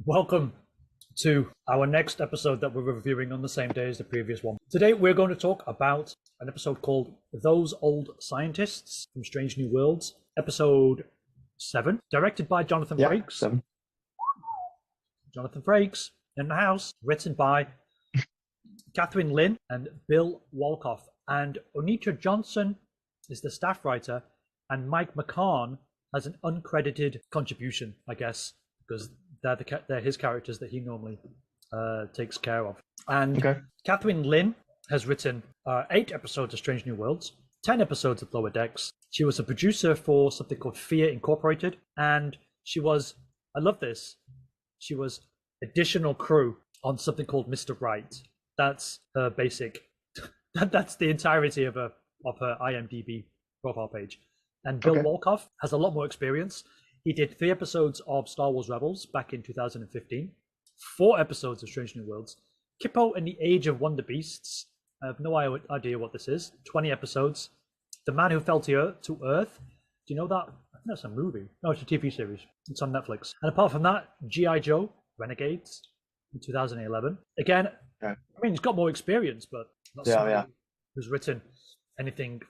Welcome to our next episode that we're reviewing on the same day as the previous one. Today we're going to talk about an episode called Those Old Scientists from Strange New Worlds, episode 7, directed by Jonathan Frakes. 7. Jonathan Frakes in the house, written by Catherine Lynn and Bill Wolkoff. And Onitra Johnson is the staff writer, and Mike McCann has an uncredited contribution, I guess, because they're his characters that he normally takes care of. And Catherine Lynn has written 8 episodes of Strange New Worlds, 10 episodes of Lower Decks. She was a producer for something called Fear Incorporated, and she was, I love this, she was additional crew on something called Mr. Right. That's her basic, that's the entirety of her IMDb profile page. And Bill Wolkoff has a lot more experience. He did 3 episodes of Star Wars Rebels back in 2015, 4 episodes of Strange New Worlds, Kippo and the Age of Wonder Beasts. I have no idea what this is. 20 episodes. The Man Who Fell to Earth. Do you know that? I think that's a movie. No, it's a TV series. It's on Netflix. And apart from that, G.I. Joe, Renegades, in 2011. Again, I mean, he's got more experience, but not somebody who's written anything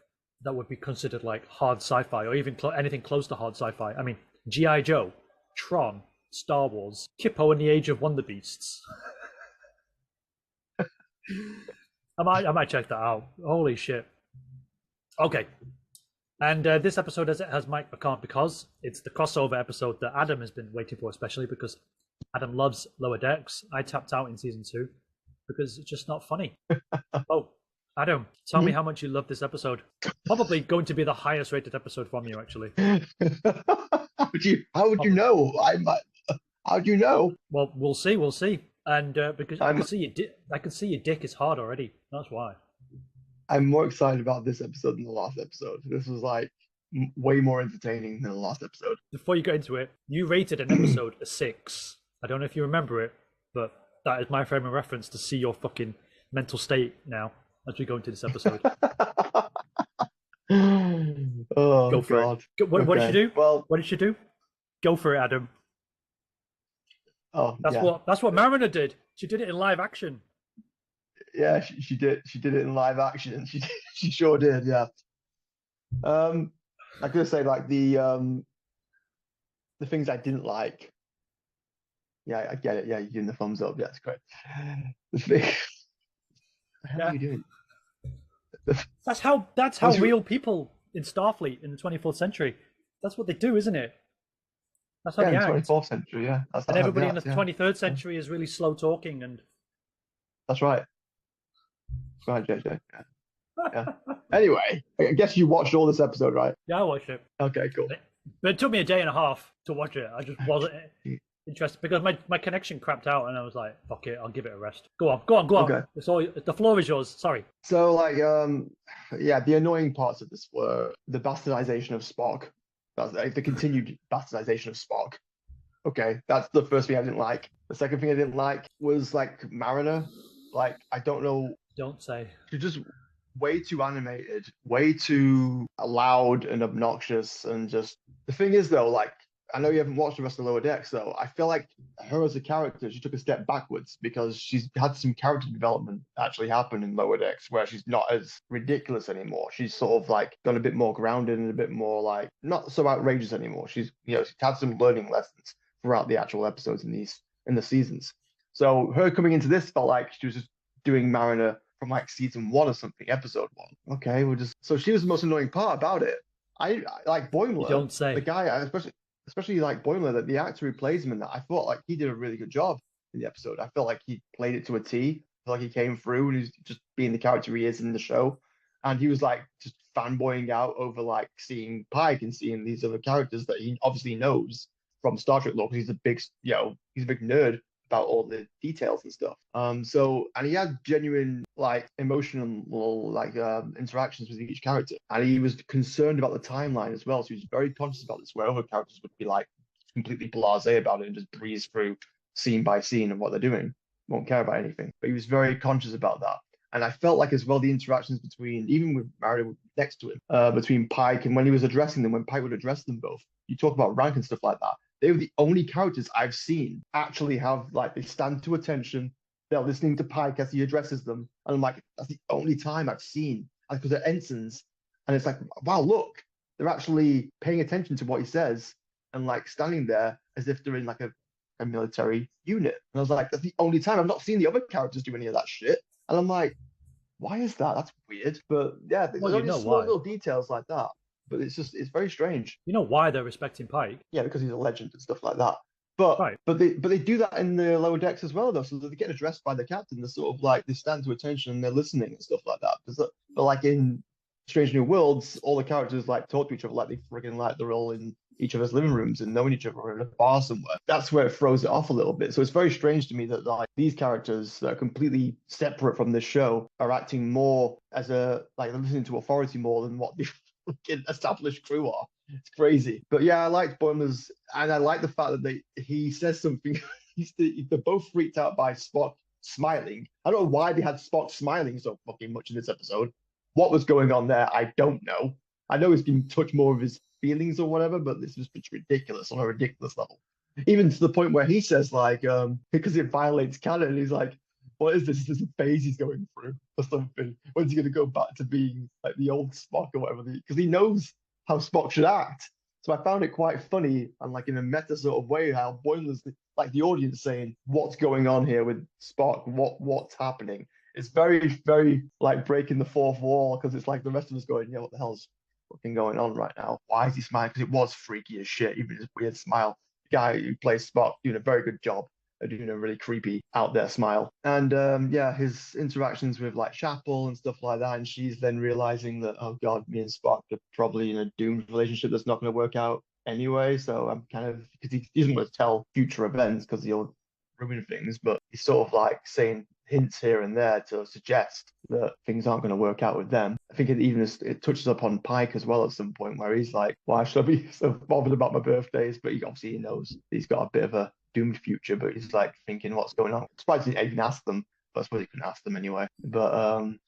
that would be considered like hard sci-fi or even anything close to hard sci-fi. I mean, G.I. Joe, Tron, Star Wars, Kippo and the Age of Wonder Beasts. I might check that out. Holy shit. Okay. And this episode has Mike McCann because it's the crossover episode that Adam has been waiting for, especially because Adam loves Lower Decks. I tapped out in season 2 because it's just not funny. Oh, Adam, tell me how much you love this episode. Probably going to be the highest rated episode from you, actually. How would you know? How'd you know? Well, we'll see. And because I can see your dick is hard already. That's why. I'm more excited about this episode than the last episode. This was like way more entertaining than the last episode. Before you get into it, you rated an episode a 6. I don't know if you remember it, but that is my frame of reference to see your fucking mental state now as we go into this episode. Oh, go for God. it. What did you do? Well, what did you do? Go for it, Adam. Oh, that's what Mariner did. She did it in live action. Yeah, she did. She did it in live action. She sure did. Yeah. I could say like the things I didn't like. Yeah, I get it. Yeah, you're giving the thumbs up. Yeah, that's great. The thing. What the hell are you doing? That's how real people in Starfleet in the 24th century. That's what they do, isn't it? That's how they act. 24th century, yeah. And everybody in the 23rd century is really slow talking and. That's right. Right, JJ. Yeah. Anyway, I guess you watched all this episode, right? Yeah, I watched it. Okay, cool. But it took me a day and a half to watch it. I just wasn't interested because my connection crapped out, and I was like, "Fuck it, I'll give it a rest." Go on. Okay. The floor is yours. Sorry. So, like, the annoying parts of this were the bastardization of Spock. That's the continued bastardization of Spock. Okay, that's the first thing I didn't like. The second thing I didn't like was like Mariner. Like, I don't know. Don't say. She's just way too animated, way too loud and obnoxious, and just the thing is though, like, I know you haven't watched the rest of Lower Decks though. I feel like her as a character, she took a step backwards because she's had some character development actually happen in Lower Decks where she's not as ridiculous anymore. She's sort of like got a bit more grounded and a bit more like not so outrageous anymore. She's she's had some learning lessons throughout the actual episodes in the seasons. So her coming into this felt like she was just doing Mariner from like season 1 or something, episode 1. Okay, so she was the most annoying part about it. I like Boimler. You don't say. The guy, especially like Boimler, that the actor who plays him in that, I thought like he did a really good job in the episode. I felt like he played it to a T. I felt like he came through and he's just being the character he is in the show. And he was like just fanboying out over like seeing Pike and seeing these other characters that he obviously knows from Star Trek lore, because he's a big nerd about all the details and stuff. And he had genuine like emotional like interactions with each character, and he was concerned about the timeline as well. So he was very conscious about this, where other characters would be like completely blasé about it and just breeze through scene by scene of what they're doing, won't care about anything. But he was very conscious about that. And I felt like as well the interactions between, even with Mariner next to him, between Pike and when he was addressing them, when Pike would address them both, you talk about rank and stuff like that. they were the only characters I've seen actually have like they stand to attention. They're listening to Pike as he addresses them, and I'm like, that's the only time I've seen because they're ensigns, and it's like, wow, look, they're actually paying attention to what he says and like standing there as if they're in like a military unit. And I was like, that's the only time I've not seen the other characters do any of that shit. And I'm like, why is that? That's weird. But yeah, there's Well, you only know small why. little details like that. But it's very strange. You know why they're respecting Pike? Yeah, because he's a legend and stuff like that. But Right. they do that in the lower decks as well though. So they get addressed by the captain. They're sort of like they stand to attention and they're listening and stuff like that. But like in Strange New Worlds, all the characters like talk to each other like they friggin' like they're all in each other's living rooms and knowing each other or in a bar somewhere. That's where it throws it off a little bit. So it's very strange to me that like these characters that are completely separate from this show are acting more as a like they're listening to authority more than what the fucking established crew are. It's crazy. But yeah, I liked Boimler's and I like the fact that he says something. They're both freaked out by Spock smiling. I don't know why they had Spock smiling so fucking much in this episode. What was going on there, I don't know. I know he's been touched more of his feelings or whatever, but this was just ridiculous on a ridiculous level. Even to the point where he says, like, because it violates canon, he's like, what is this? Is this a phase he's going through or something? When's he going to go back to being like the old Spock or whatever? Because he knows how Spock should act. So I found it quite funny and like in a meta sort of way how Boimler's like the audience saying, what's going on here with Spock? What's happening? It's very, very like breaking the fourth wall because it's like the rest of us going, yeah, what the hell's fucking going on right now? Why is he smiling? Because it was freaky as shit, even his weird smile. The guy who plays Spock doing a very good job of doing a really creepy out there smile. And yeah, his interactions with like Chapel and stuff like that. And she's then realizing that, oh God, me and Spock are probably in a doomed relationship that's not going to work out anyway. So I'm kind of, because he doesn't want to tell future events because he'll ruin things, but he's sort of like saying hints here and there to suggest that things aren't going to work out with them. I think it touches upon Pike as well at some point where he's like, why should I be so bothered about my birthdays? But he knows he's got a bit of a doomed future, but he's like thinking what's going on. I'm surprised he even asked them, but I suppose he couldn't ask them anyway. But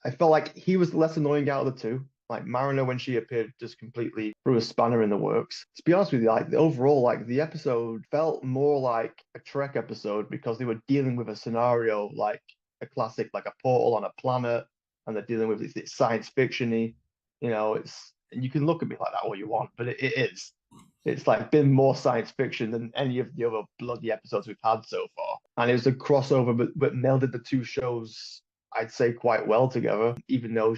I felt like he was the less annoying out of the two. Like Mariner, when she appeared, just completely threw a spanner in the works. To be honest with you, like overall, like the episode felt more like a Trek episode because they were dealing with a scenario like a classic, like a portal on a planet, and they're dealing with it's science fiction-y. You know, and you can look at me like that all you want, but it is. It's like been more science fiction than any of the other bloody episodes we've had so far. And it was a crossover, but melded the two shows, I'd say, quite well together, even though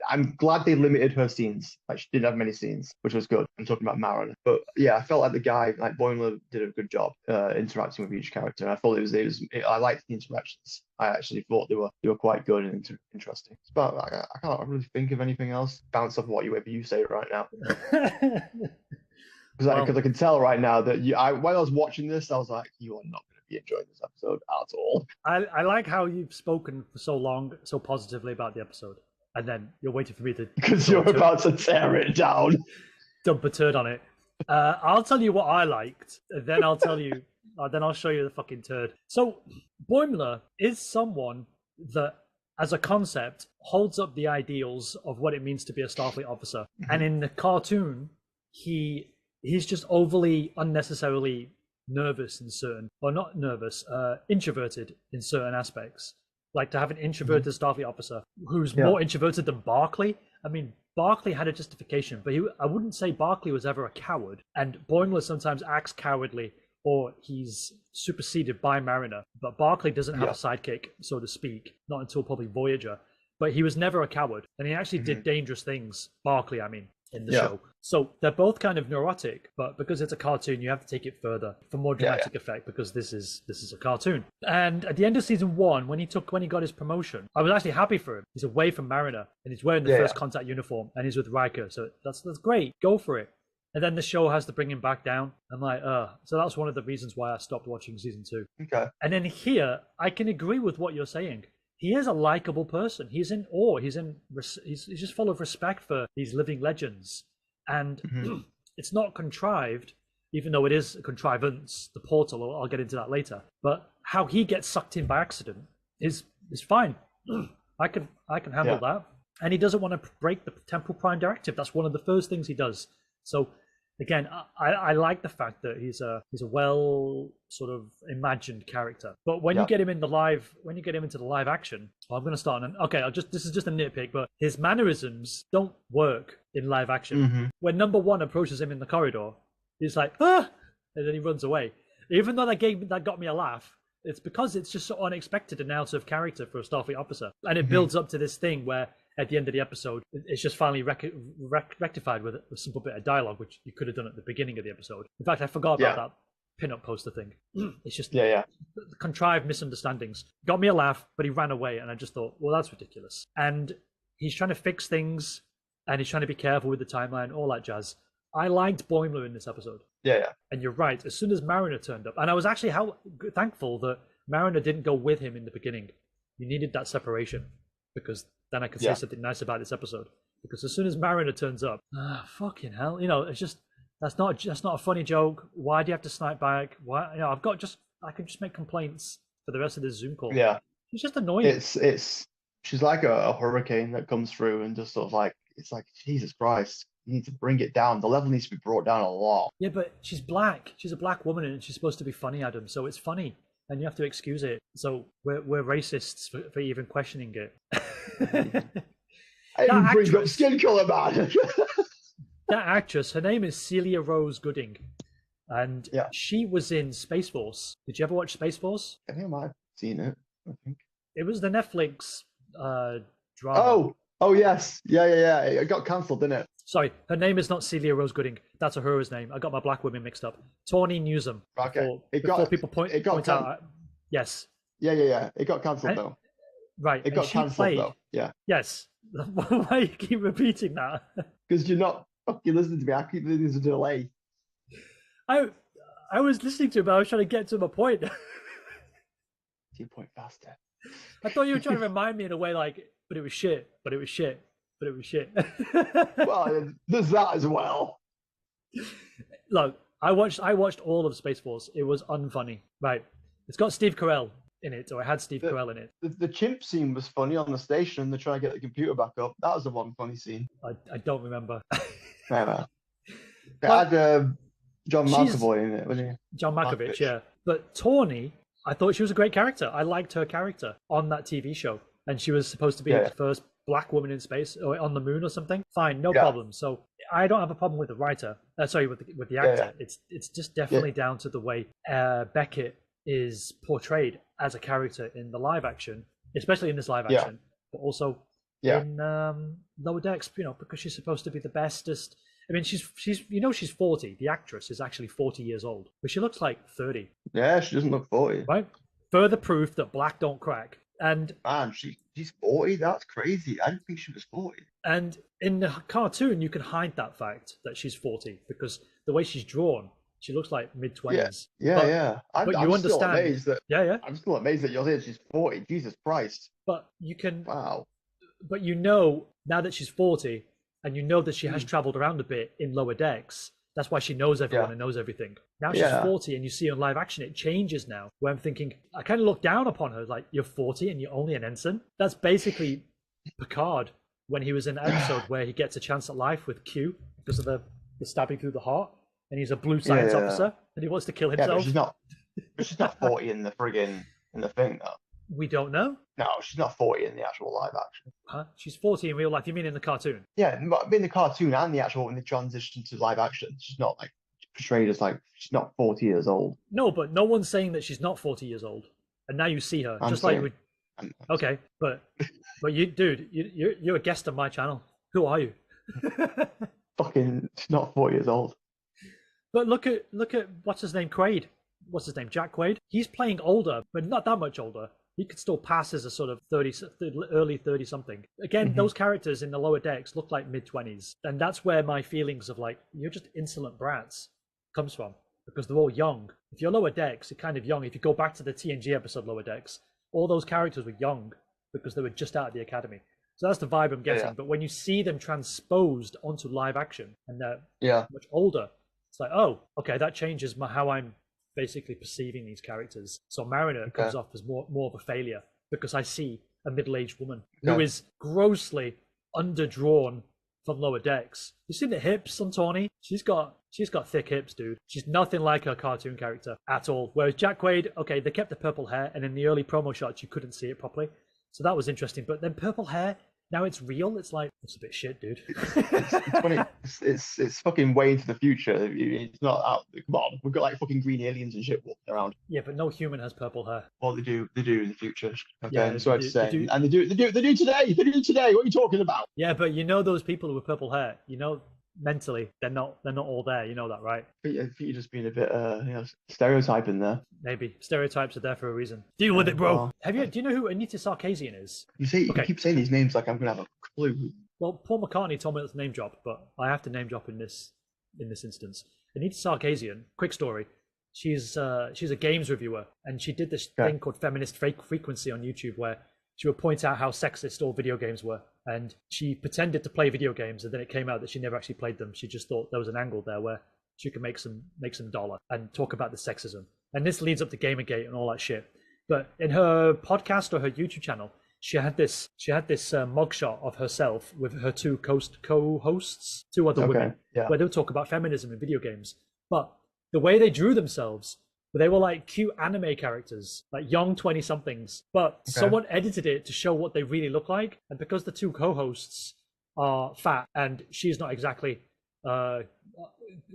I'm glad they limited her scenes. Like, she didn't have many scenes, which was good. I'm talking about Marin. But yeah, I felt like the guy, like Boimler, did a good job interacting with each character. I thought I liked the interactions. I actually thought they were quite good and interesting. But I can't really think of anything else. Bounce off whatever you say right now. Because I can tell right now that when I was watching this, I was like, you are not going to be enjoying this episode at all. I like how you've spoken for so long, so positively about the episode, and then you're waiting for me to because you're about to tear it down, dump a turd on it. I'll tell you what I liked, and then I'll tell you, then I'll show you the fucking turd. So Boimler is someone that, as a concept, holds up the ideals of what it means to be a Starfleet officer, and in the cartoon, he's just overly unnecessarily nervous in certain, or not nervous, introverted in certain aspects. Like to have an introverted Starfleet officer who's more introverted than Barclay. I mean, Barclay had a justification, but I wouldn't say Barclay was ever a coward. And Boimler sometimes acts cowardly, or he's superseded by Mariner. But Barclay doesn't have a sidekick, so to speak, not until probably Voyager. But he was never a coward, and he actually did dangerous things. Barclay, I mean, in the show. So they're both kind of neurotic, but because it's a cartoon, you have to take it further for more dramatic effect, because this is a cartoon. And at the end of season 1, when he got his promotion, I was actually happy for him. He's away from Mariner, and he's wearing the first contact uniform, and he's with Riker. So that's great. Go for it. And then the show has to bring him back down. I'm like, so that's one of the reasons why I stopped watching season 2. Okay. And then here, I can agree with what you're saying. He is a likable person. He's in awe. He's just full of respect for these living legends. And it's not contrived, even though it is a contrivance, the portal. I'll get into that later. But how he gets sucked in by accident is fine. I can handle that. And he doesn't want to break the Temporal Prime Directive. That's one of the first things he does. So again, I like the fact that he's a well sort of imagined character. But when you get him in the live, when you get him into the live action, I'm going to start on. Okay, this is just a nitpick, but his mannerisms don't work in live action. When number one approaches him in the corridor, he's like ah, and then he runs away. Even though that got me a laugh, it's because it's just so unexpected and out of character for a Starfleet officer, and it builds up to this thing where at the end of the episode, it's just finally rectified with a simple bit of dialogue, which you could have done at the beginning of the episode. In fact, I forgot about that pin-up poster thing. It's just contrived misunderstandings. Got me a laugh, but he ran away, and I just thought, well, that's ridiculous. And he's trying to fix things, and he's trying to be careful with the timeline, all that jazz. I liked Boimler in this episode. Yeah. And you're right. As soon as Mariner turned up, and I was actually thankful that Mariner didn't go with him in the beginning. You needed that separation, because then I could say something nice about this episode. Because as soon as Mariner turns up, fucking hell, it's just that's not a funny joke. Why do you have to snipe back? Why? I can just make complaints for the rest of this Zoom call. Yeah, it's just annoying. She's like a hurricane that comes through and just sort of like, it's like, Jesus Christ, you need to bring it down. The level needs to be brought down a lot. Yeah, but she's black. She's a black woman, and she's supposed to be funny, Adam. So it's funny, and you have to excuse it. So we're racists for even questioning it. I didn't bring up skin color, man. That actress, her name is Celia Rose Gooding, and she was in Space Force. Did you ever watch Space Force? I think I might have seen it. I think it was the Netflix drama. Oh yes, yeah. It got cancelled, didn't it? Sorry, her name is not Celia Rose Gooding. That's a hers name. I got my black women mixed up. Tawny Newsom. Okay. Before people point out. Yes. Yeah. It got cancelled though. Right. It got cancelled though. Yeah. Yes. Why you keep repeating that? Because you're not fucking listening to me. I keep listening to delay. I was listening to it, but I was trying to get to my point. 2 point faster. I thought you were trying to remind me in a way like, but it was shit. Well, there's that as well. Look, I watched all of Space Force. It was unfunny. Right. It's got Steve Carell in it, or it had Steve Carell in it. The chimp scene was funny on the station. They're trying to get the computer back up. That was the one funny scene. I don't remember. Never. It had John McAvoy in it, wasn't he? John Malkovich, yeah. But Tawny, I thought she was a great character. I liked her character on that TV show. And she was supposed to be the first black woman in space or on the moon or something. Fine, no problem. So I don't have a problem with the writer. With the actor. It's just definitely down to the way Beckett is portrayed as a character in the live action, especially in this live action, but also in Lower Decks. Because she's supposed to be the bestest. I mean, she's 40. The actress is actually 40 years old, but she looks like 30. Yeah, she doesn't look 40. Right. Further proof that black don't crack. And man, she's 40. That's crazy. I didn't think she was 40. And in the cartoon, you can hide that fact that she's 40 because the way she's drawn, she looks like mid-20s. Yeah. But you understand? Still amazed that, yeah. I'm still amazed that you're saying she's 40. Jesus Christ. But you can. Wow. But now that she's 40, and that she has traveled around a bit in Lower Decks. That's why she knows everyone and knows everything. Now she's 40 and you see on live action, it changes now. Where I'm thinking, I kind of look down upon her, like, you're 40 and you're only an ensign? That's basically Picard when he was in an episode where he gets a chance at life with Q because of the stabbing through the heart. And he's a blue science officer and he wants to kill himself. Yeah, but she's not 40 in the thing, though. We don't know. No, she's not 40 in the actual live action. Huh? She's 40 in real life. You mean in the cartoon? Yeah, in the cartoon and the actual when they transition to live action, she's not like portrayed as like she's not 40 years old. No, but no one's saying that she's not 40 years old. And now you see her Okay, but you, dude, you're a guest on my channel. Who are you? Fucking, she's not 40 years old. But look at what's his name, Quaid. What's his name, Jack Quaid? He's playing older, but not that much older. He could still pass as a sort of early 30 something. Again, those characters in the Lower Decks look like mid-20s. And that's where my feelings of like, you're just insolent brats comes from. Because they're all young. If you're Lower Decks, you're kind of young. If you go back to the TNG episode Lower Decks, all those characters were young because they were just out of the academy. So that's the vibe I'm getting. Yeah. But when you see them transposed onto live action and they're much older, it's like, oh, okay, that changes how I'm basically perceiving these characters. So Mariner comes off as more of a failure because I see a middle-aged woman who is grossly underdrawn from Lower Decks. You see the hips on Tawny? She's got thick hips, dude. She's nothing like her cartoon character at all. Whereas Jack Quaid, okay, they kept the purple hair, and in the early promo shots you couldn't see it properly, so that was interesting. But then purple hair, now it's real. It's like, it's a bit shit, dude. It's funny. It's fucking way into the future. It's not out. Come on, we've got like fucking green aliens and shit walking around. Yeah, but no human has purple hair. Well, they do in the future. Okay, Yeah, I'm sorry they to say, do. and they do today. They do today. What are you talking about? Yeah, but you know those people with purple hair, you know, mentally they're not all there. You know that, right? I think you're just being a bit stereotyping there. Maybe stereotypes are there for a reason. Deal with it, bro. Well, Do you know who Anita Sarkeesian is? You keep saying these names like I'm gonna have a clue. Well, Paul McCartney told me it's a name drop, but I have to name drop in this instance. Anita Sarkeesian, quick story. She's a games reviewer, and she did this thing called Feminist Frequency on YouTube, where she would point out how sexist all video games were, and she pretended to play video games, and then it came out that she never actually played them. She just thought there was an angle there where she could make some dollar and talk about the sexism. And this leads up to Gamergate and all that shit. But in her podcast or her YouTube channel, she had this mugshot of herself with her two co-hosts, two other women, where they would talk about feminism in video games. But the way they drew themselves, they were like cute anime characters, like young 20-somethings. But someone edited it to show what they really look like. And because the two co-hosts are fat and she's not exactly, a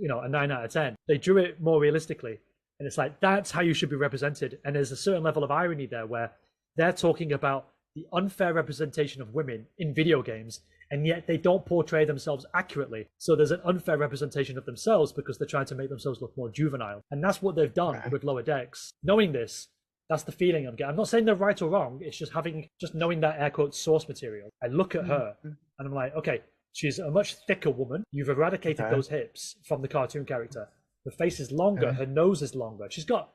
9 out of 10, they drew it more realistically. And it's like, that's how you should be represented. And there's a certain level of irony there where they're talking about the unfair representation of women in video games, and yet they don't portray themselves accurately. So there's an unfair representation of themselves because they're trying to make themselves look more juvenile. And that's what they've done with Lower Decks. Knowing this, that's the feeling I'm getting. I'm not saying they're right or wrong. It's just knowing that air quotes source material. I look at her and I'm like, okay, she's a much thicker woman. You've eradicated those hips from the cartoon character. Her face is longer. Her nose is longer. She's got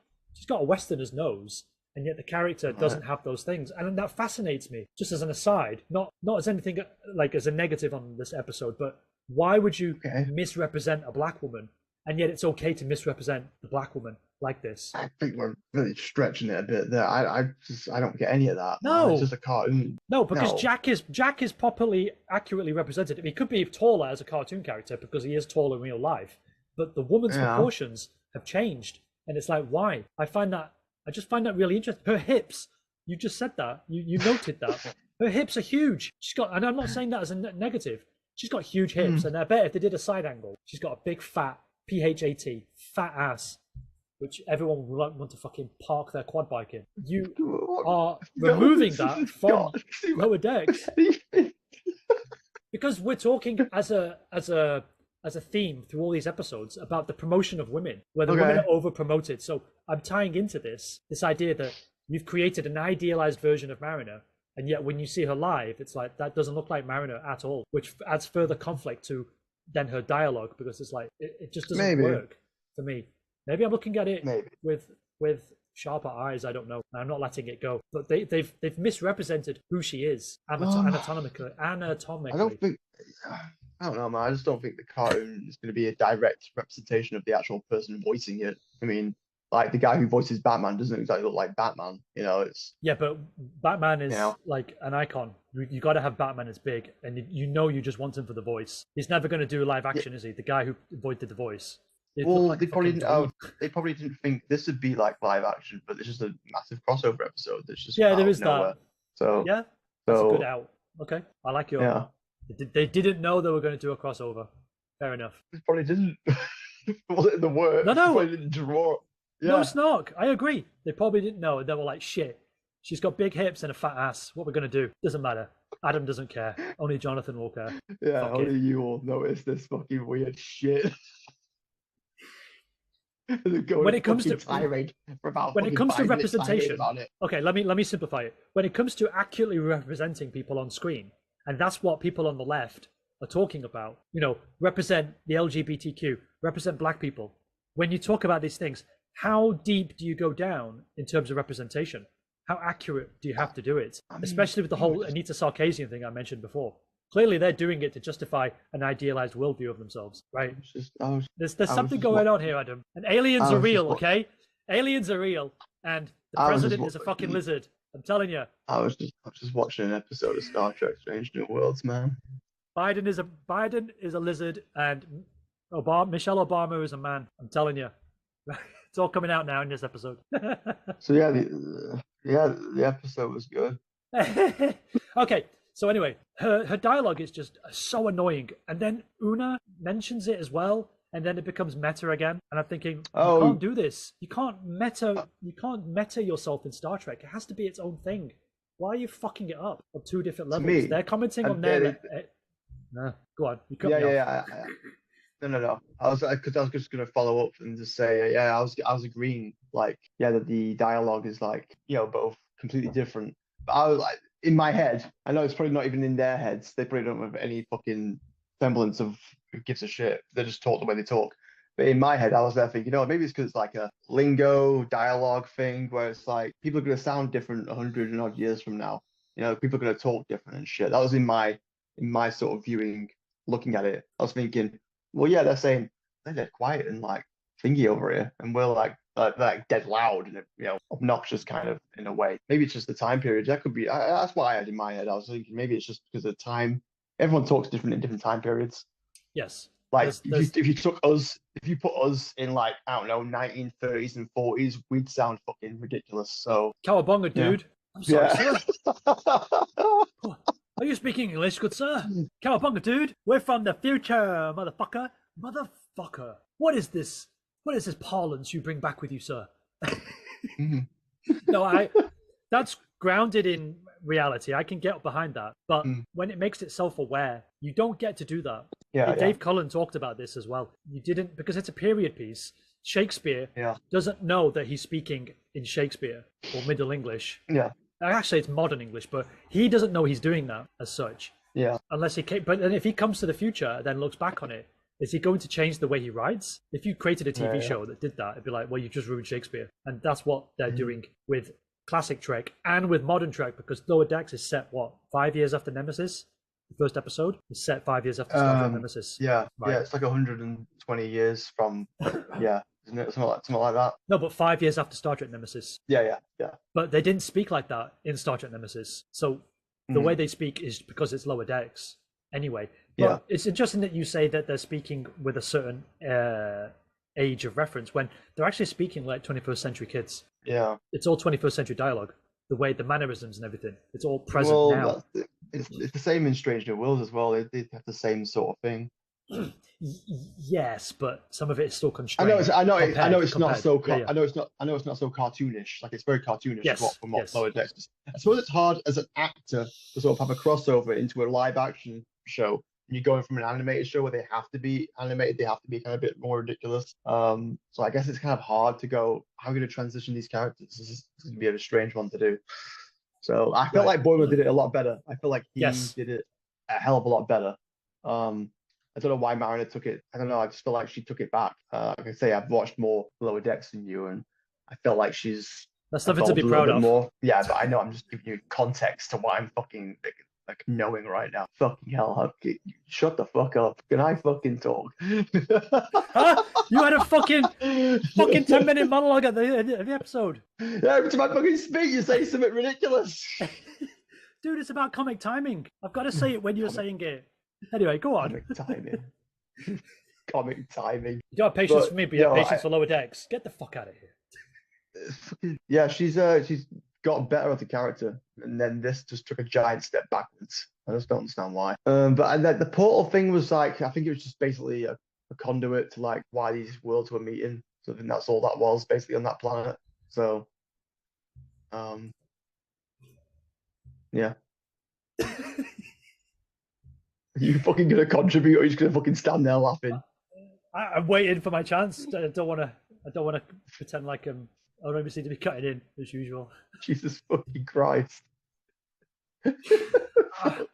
a Westerner's nose, and yet the character doesn't have those things, and that fascinates me. Just as an aside, not as anything like as a negative on this episode, but why would you misrepresent a black woman, and yet it's okay to misrepresent the black woman like this? I think we're really stretching it a bit there. I don't get any of that. No, it's just a cartoon. No, because Jack is properly accurately represented. He could be taller as a cartoon character because he is taller in real life, but the woman's proportions have changed, and it's like, why? I just find that really interesting. Her hips, you just said that. You noted that. Her hips are huge. And I'm not saying that as a negative. She's got huge hips, and I bet if they did a side angle, she's got a big fat, PHAT, fat ass, which everyone would want to fucking park their quad bike in. You are removing that from Lower Decks. Because we're talking as a theme through all these episodes about the promotion of women, where the women are over promoted. So I'm tying into this idea that you've created an idealized version of Mariner, and yet when you see her live, it's like, that doesn't look like Mariner at all, which adds further conflict to then her dialogue, because it's like, it just doesn't work for me. Maybe I'm looking at it with sharper eyes. I don't know. I'm not letting it go. But they've misrepresented who she is anatomically. I don't know, man. I just don't think the cartoon is going to be a direct representation of the actual person voicing it. I mean, like, the guy who voices Batman doesn't exactly look like Batman. It's but Batman is like an icon. You got to have Batman as big, and you just want him for the voice. He's never going to do live action, is he? The guy who did the voice. Well, they probably didn't think this would be like live action, but it's just a massive crossover episode. That's just there is nowhere. that. So that's a good out. Okay, I like your. They didn't know they were going to do a crossover. Fair enough. They probably didn't. Was it in the works? No. They probably didn't draw. Yeah. No, Snark. I agree. They probably didn't know. They were like, shit. She's got big hips and a fat ass. What we're going to do? Doesn't matter. Adam doesn't care. Only Jonathan will care. Yeah, only you will notice this fucking weird shit. When it comes to representation, okay, let me simplify it. When it comes to accurately representing people on screen, and that's what people on the left are talking about, represent the LGBTQ, represent black people. When you talk about these things, how deep do you go down in terms of representation? How accurate do you have to do it? Especially with the whole Anita Sarkeesian thing I mentioned before. Clearly, they're doing it to justify an idealized worldview of themselves, right? There's something going on here, Adam. And aliens are real, okay? Aliens are real, and the president is a fucking lizard. I'm telling you. I was just watching an episode of Star Trek: Strange New Worlds, man. Biden is a lizard, and Michelle Obama is a man. I'm telling you, it's all coming out now in this episode. So yeah, the episode was good. Okay, so anyway, her dialogue is just so annoying, and then Una mentions it as well, and then it becomes meta again. And I'm thinking, you can't do this. You can't meta yourself in Star Trek. It has to be its own thing. Why are you fucking it up on two different levels? They're commenting on their. No, go on. You cut me off. No. I was just gonna follow up and just say, yeah, I was agreeing, like, yeah, that the dialogue is like, both completely different. But I was like, in my head, I know it's probably not even in their heads. They probably don't have any fucking semblance of who gives a shit. They just talk the way they talk. But in my head, I was there thinking, maybe it's because it's like a lingo dialogue thing where it's like people are gonna sound different 100 and odd years from now. People are gonna talk different and shit. That was in my sort of viewing, looking at it. I was thinking, well, yeah, they're saying they're dead quiet and like thingy over here, and we're like dead loud and obnoxious kind of in a way. Maybe it's just the time period. That could be. That's what I had in my head. I was thinking maybe it's just because of the time. Everyone talks different in different time periods. Yes. Like if you put us in like, I don't know, 1930s and 40s, we'd sound fucking ridiculous. So Cowabunga, dude. I'm sorry, sir. Yeah. Are you speaking English, good sir? Cowabunga, dude. We're from the future, motherfucker. Motherfucker. What is this? What is this parlance you bring back with you, sir? No, that's grounded in reality. I can get behind that. But when it makes it self-aware, you don't get to do that. Yeah. Dave Cullen talked about this as well. You didn't, because it's a period piece. Shakespeare doesn't know that he's speaking in Shakespeare or Middle English. Yeah. Actually, it's modern English, but he doesn't know he's doing that as such. Yeah. Unless but then if he comes to the future, then looks back on it, is he going to change the way he writes? If you created a TV show that did that, it'd be like, well, you just ruined Shakespeare. And that's what they're doing with classic Trek and with modern Trek, because Lower Decks is set, 5 years after Nemesis? The first episode is set 5 years after Star Trek Nemesis. Yeah, right. Yeah, it's like 120 years from, isn't it? Something like that. No, but 5 years after Star Trek Nemesis. Yeah. But they didn't speak like that in Star Trek Nemesis. So the way they speak is because it's Lower Decks anyway. But it's interesting that you say that they're speaking with a certain age of reference when they're actually speaking like 21st century kids. Yeah. It's all 21st century dialogue. The way, the mannerisms and everything. It's all present now. It's the same in Strange New Worlds as well. They have the same sort of thing. Yes, but some of it is still constrained. I know it's not so cartoonish. Like, it's very cartoonish from what Lower Decks is. I suppose it's hard as an actor to sort of have a crossover into a live action show. You're going from an animated show where they have to be animated, they have to be kind of a bit more ridiculous. So I guess it's kind of hard to go, how are we going to transition these characters? This is going to be a strange one to do. So I felt like Boimler did it a lot better. I feel like he did it a hell of a lot better. I don't know why Mariner took it. I don't know. I just feel like she took it back. Like I say, I've watched more Lower Decks than you, and I felt like that's something to be proud of. More. Yeah, but I know I'm just giving you context to what I'm fucking like knowing right now. Fucking hell, shut the fuck up. Can I fucking talk? Huh? You had a fucking 10-minute monologue at the episode. Yeah, every time I fucking speak, you say something ridiculous. Dude, it's about comic timing. I've got to say it when you're saying it. Anyway, go on. Comic timing. Comic timing. You don't have patience for me, but you have patience for Lower Decks. Get the fuck out of here. Yeah, she's got better as a character, and then this just took a giant step backwards. I just don't understand why. But the portal thing was like, I think it was just basically a conduit to like why these worlds were meeting. So I think that's all that was basically on that planet. So, yeah. Are you fucking gonna contribute, or are you just gonna fucking stand there laughing? I'm waiting for my chance. I don't want to pretend like I don't seem to be cutting in as usual. Jesus fucking Christ!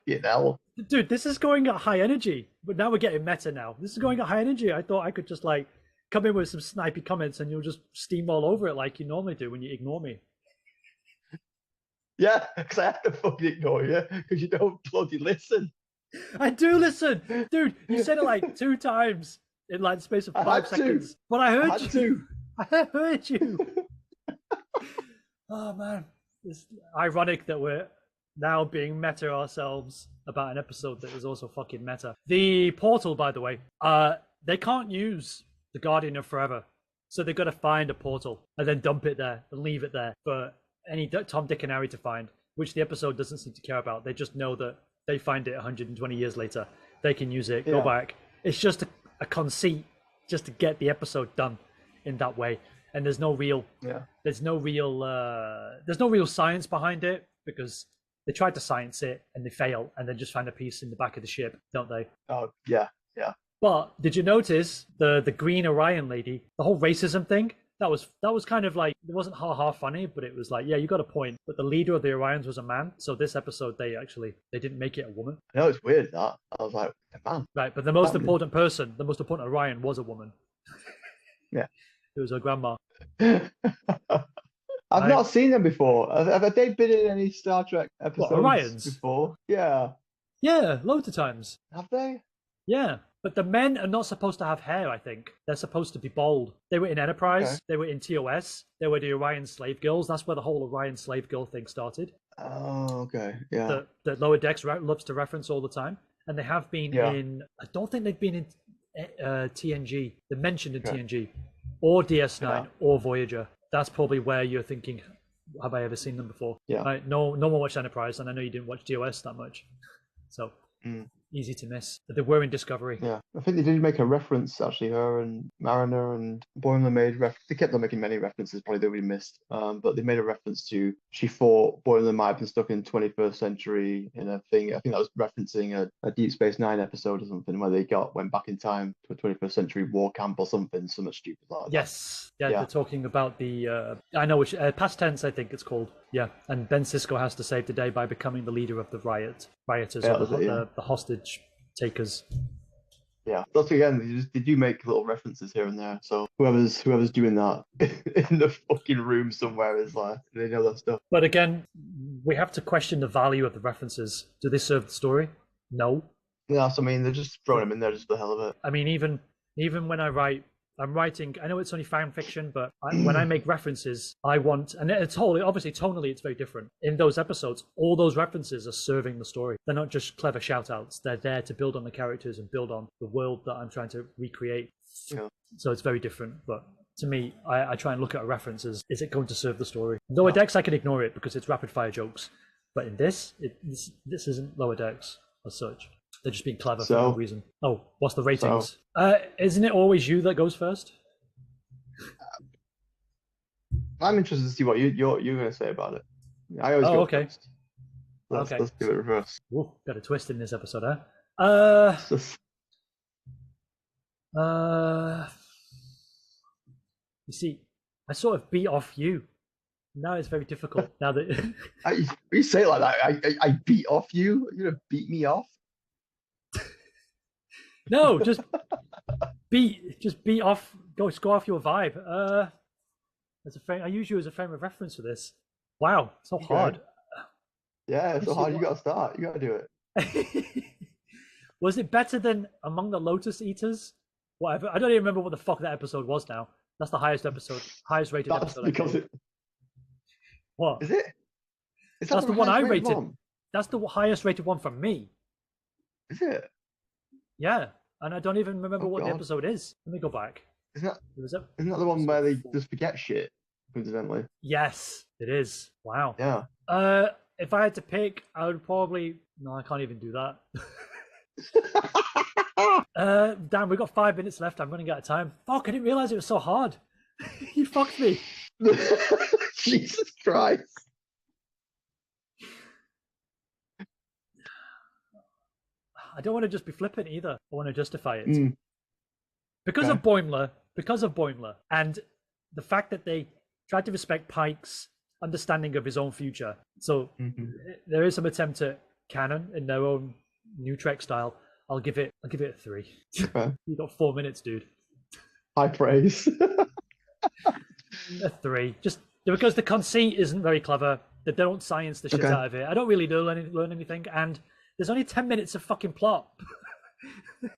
You know, dude, this is going at high energy, but now we're getting meta. Now this is going at high energy. I thought I could just like come in with some snipey comments, and you'll just steamroll over it like you normally do when you ignore me. Yeah, because I have to fucking ignore you because you don't bloody listen. I do listen, dude. You said it like 2 times in like the space of 5 seconds, but I heard you. I heard you. Oh man, it's ironic that we're now being meta ourselves about an episode that is also fucking meta. The portal, by the way, they can't use the Guardian of Forever, so they've got to find a portal and then dump it there and leave it there for any Tom, Dick, and Harry to find, which the episode doesn't seem to care about. They just know that they find it 120 years later, they can use it, go back. It's just a conceit just to get the episode done in that way, and there's no real science behind it, because they tried to science it and they fail, and then just find a piece in the back of the ship, don't they? Oh yeah. But did you notice the green Orion lady, the whole racism thing? That was kind of like, it wasn't ha funny, but it was like, yeah, you got a point. But the leader of the Orions was a man, so this episode they didn't make it a woman. I know, it's weird that. I was like, a man. Right, but the most important person, the most important Orion was a woman. Yeah. It was her grandma. I've not seen them before. Have they been in any Star Trek episodes Orions? Before? Yeah. Yeah, loads of times. Have they? Yeah. But the men are not supposed to have hair, I think. They're supposed to be bald. They were in Enterprise, They were in TOS, they were the Orion slave girls. That's where the whole Orion slave girl thing started. Oh, okay. Yeah. That Lower Decks loves to reference all the time. And they have been in, I don't think they've been in TNG. They're mentioned in TNG. Or DS9 or Voyager. That's probably where you're thinking, have I ever seen them before? Yeah. Right? No one watched Enterprise, and I know you didn't watch TOS that much. So... easy to miss. But they were in Discovery. Yeah, I think they did make a reference, actually. Her and Mariner and Boimler made they kept on making many references, probably that we missed. But they made a reference to, she thought Boimler might have been stuck in 21st century in a thing. I think that was referencing a Deep Space Nine episode or something, where they went back in time to a 21st century war camp or something much stupid like that. Yes. Yeah, they're talking about the I know which past tense, I think it's called. Yeah, and Ben Sisko has to save the day by becoming the leader of the rioters, or the hostage takers. Yeah, that's again. They do make little references here and there. So whoever's doing that in the fucking room somewhere is like, they know that stuff. But again, we have to question the value of the references. Do they serve the story? No. Yeah, so I mean, they're just throwing them in there just for the hell of it. I mean, even when I'm writing, I know it's only fan fiction, but when I make references, I want, and it's obviously tonally, it's very different. In those episodes, all those references are serving the story. They're not just clever shout outs. They're there to build on the characters and build on the world that I'm trying to recreate. Yeah. So it's very different. But to me, I try and look at a reference as, is it going to serve the story? Lower Decks, I can ignore it because it's rapid fire jokes. But in this isn't Lower Decks as such. They're just being clever for no reason. Oh, what's the ratings? Isn't it always you that goes first? I'm interested to see what you're going to say about it. I always go first. Let's do it reverse. Ooh, got a twist in this episode, huh? You see, I sort of beat off you. Now it's very difficult. Now that you say it like that, I beat off you. You're gonna beat me off. No, just beat off. Go off your vibe. I use you as a frame of reference for this. Wow, so hard. Yeah, it's so hard. You got to start. You got to do it. Was it better than Among the Lotus Eaters? Whatever. I don't even remember what the fuck that episode was now. That's the highest rated episode. Because What? Is it? That's the one I rated. That's the highest rated one from me. Is it? Yeah, and I don't even remember what the episode is. Let me go back. Isn't that the one where they just forget shit, coincidentally? Yes, it is. Wow. Yeah. If I had to pick, I would probably... No, I can't even do that. Damn, we've got 5 minutes left. I'm running out of time. Fuck, I didn't realize it was so hard. You fucked me. Jesus Christ. I don't want to just be flippant either. I want to justify it. Because of Boimler, and the fact that they tried to respect Pike's understanding of his own future. So there is some attempt at canon in their own new Trek style. I'll give it a 3. Okay. You got 4 minutes, dude. High praise. A 3. Just because the conceit isn't very clever. They don't science the shit out of it. I don't really learn anything, and there's only 10 minutes of fucking plot.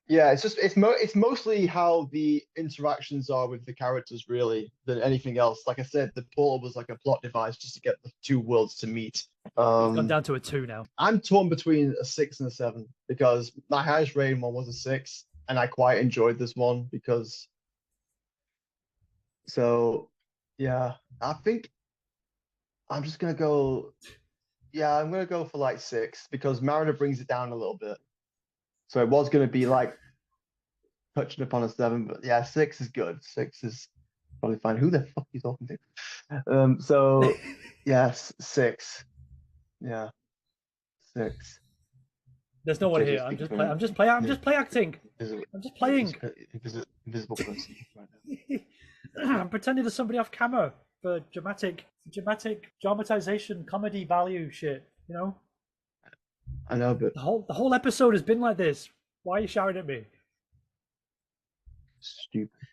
Yeah, it's mostly how the interactions are with the characters really than anything else. Like I said, the portal was like a plot device just to get the two worlds to meet. It's gone down to a 2 now. I'm torn between a 6 and a 7 because my highest rated one was a 6, and I quite enjoyed this one because so yeah, I think I'm just gonna go. Yeah, I'm gonna go for like 6 because Mariner brings it down a little bit. So it was gonna be like touching upon a 7, but yeah, 6 is good. 6 is probably fine. Who the fuck are you talking to? So yes, 6. Yeah, 6. There's no one JJ here. I'm speaking just from play. I'm just play. I'm an just play acting. invisible, I'm just playing. invisible person right I'm pretending there's somebody off camera for dramatic dramatization, comedy value shit. You know, now. I know, but the whole episode has been like this. Why are you shouting at me? stupid.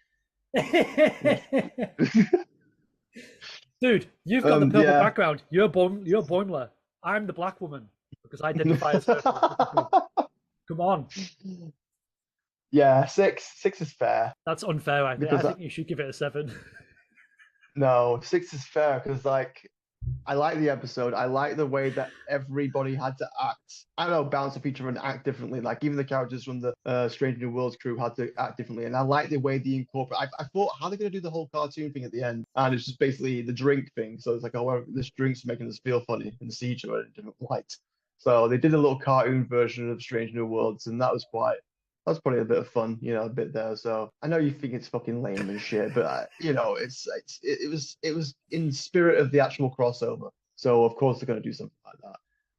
Dude, you've got the purple Yeah. background. You're Boimler. I'm the black woman because I identify as her. Come on, Yeah, 6. 6 is fair that's unfair. I think. I because think you should give it a 7. no, 6 is fair because like I like the episode. I like the way that everybody had to act. I don't know, bounce off each other and act differently. Like even the characters from the Strange New Worlds crew had to act differently. And I like the way they incorporate. I thought, how are they going to do the whole cartoon thing at the end? And it's just basically the drink thing. So it's like, oh, well, this drink's making us feel funny and see each other in a different light. So they did a little cartoon version of Strange New Worlds, and that's probably a bit of fun, a bit there. So I know you think it's fucking lame and shit, but it was in spirit of the actual crossover. So of course they're going to do something like that,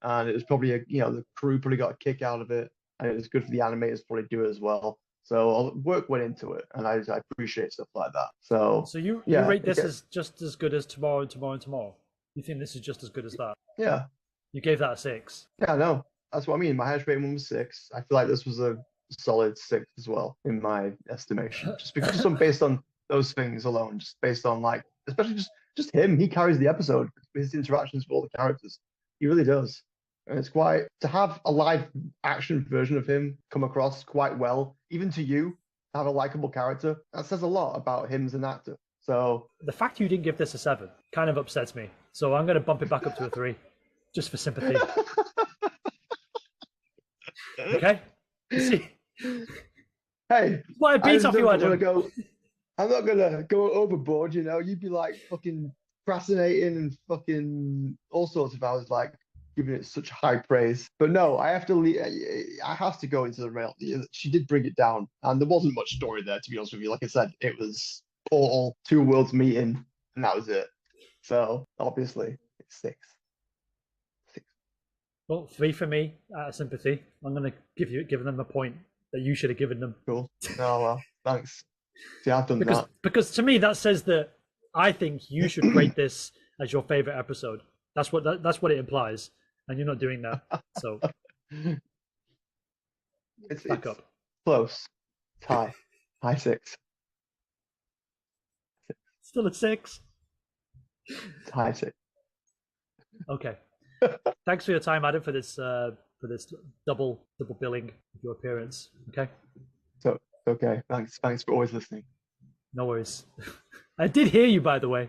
and it was probably the crew probably got a kick out of it, and it was good for the animators to probably do it as well. So work went into it, and I appreciate stuff like that. So So you yeah, rate this as just as good as Tomorrow and Tomorrow and Tomorrow? You think this is just as good as that? yeah, You gave that a 6. yeah, no, that's what I mean. My highest rated one was 6. I feel like this was a solid 6 as well in my estimation, just because based on those things alone, just based on like especially just him, he carries the episode, his interactions with all the characters, he really does. And it's quite to have a live action version of him come across quite well, even to you, have a likable character, that says a lot about him as an actor. So The fact you didn't give this a 7 kind of upsets me. So I'm going to bump it back up to a 3, just for sympathy. Okay? You see, hey, what I beat off you, Adam. I'm not gonna go overboard, You'd be like fucking procrastinating and fucking all sorts if I was like giving it such high praise. But no, I have to I have to go into the rail. She did bring it down, and there wasn't much story there, to be honest with you. Like I said, it was Portal, two worlds meeting, and that was it. So obviously, it's 6. 6. Well, 3 for me out of sympathy. I'm going to give them a point that you should have given them. Cool. Oh well, thanks. See, I've done that. Because to me that says that I think you should rate this as your favorite episode. That's what it implies, and you're not doing that. So it's back up. Close. Tie. High 6. Still at 6. High 6. Okay. Thanks for your time, Adam, for this double billing of your appearance. Okay. So okay. Thanks for always listening. No worries. I did hear you, by the way.